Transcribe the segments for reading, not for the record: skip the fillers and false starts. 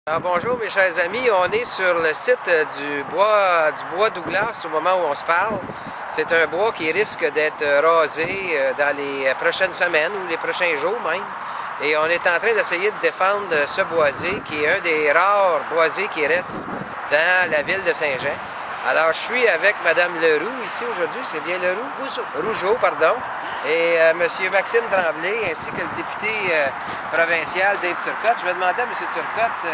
Alors bonjour mes chers amis, on est sur le site du bois Douglas au moment où on se parle. C'est un bois qui risque d'être rasé dans les prochaines semaines ou les prochains jours même. Et on est en train d'essayer de défendre ce boisé qui est un des rares boisés qui reste dans la ville de Saint-Jean. Alors je suis avec Mme Leroux ici aujourd'hui, c'est bien Leroux? Rougeau, pardon. Et M. Maxime Tremblay ainsi que le député provincial Dave Turcotte. Je vais demander à M. Turcotte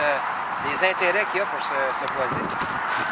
les intérêts qu'il y a pour ce boisé.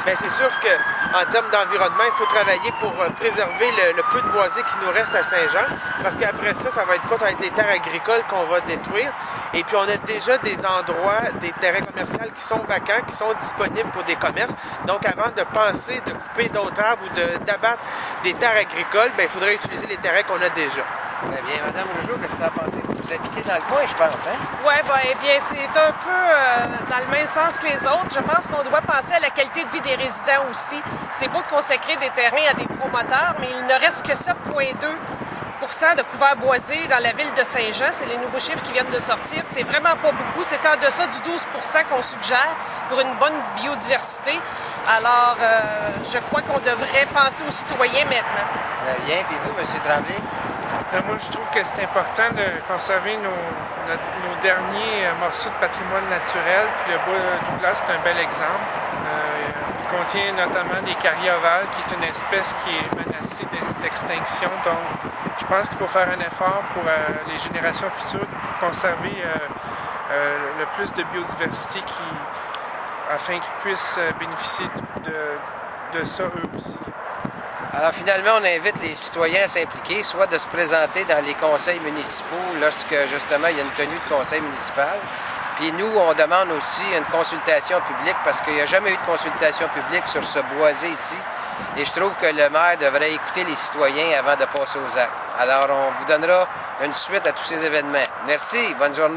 Bien, c'est sûr qu'en termes d'environnement, il faut travailler pour préserver le peu de boisé qui nous reste à Saint-Jean, parce qu'après ça, ça va être quoi? Ça va être les terres agricoles qu'on va détruire. Et puis, on a déjà des endroits, des terrains commerciaux qui sont vacants, qui sont disponibles pour des commerces. Donc, avant de penser de couper d'autres arbres ou d'abattre des terres agricoles, bien, il faudrait utiliser les terrains qu'on a déjà. Très bien. Madame Rougeau, qu'est-ce que ça a pensé? Vous habitez dans le coin, je pense, hein? Oui, eh bien, c'est un peu dans le même sens que les autres. Je pense qu'on doit penser à la qualité de vie des résidents aussi. C'est beau de consacrer des terrains à des promoteurs, mais il ne reste que 7,2% de couverts boisés dans la ville de Saint-Jean. C'est les nouveaux chiffres qui viennent de sortir. C'est vraiment pas beaucoup. C'est en deçà du 12% qu'on suggère pour une bonne biodiversité. Alors, je crois qu'on devrait penser aux citoyens maintenant. Très bien. Puis vous, M. Tremblay? Moi, je trouve que c'est important de conserver nos derniers morceaux de patrimoine naturel. Puis le bois Douglas, c'est un bel exemple. Il contient notamment des carriers ovales, qui est une espèce qui est menacée d'extinction. Donc, je pense qu'il faut faire un effort pour les générations futures pour conserver le plus de biodiversité afin qu'ils puissent bénéficier de ça eux aussi. Alors finalement, on invite les citoyens à s'impliquer, soit de se présenter dans les conseils municipaux lorsque justement il y a une tenue de conseil municipal. Puis nous, on demande aussi une consultation publique parce qu'il n'y a jamais eu de consultation publique sur ce boisé ici. Et je trouve que le maire devrait écouter les citoyens avant de passer aux actes. Alors on vous donnera une suite à tous ces événements. Merci, bonne journée.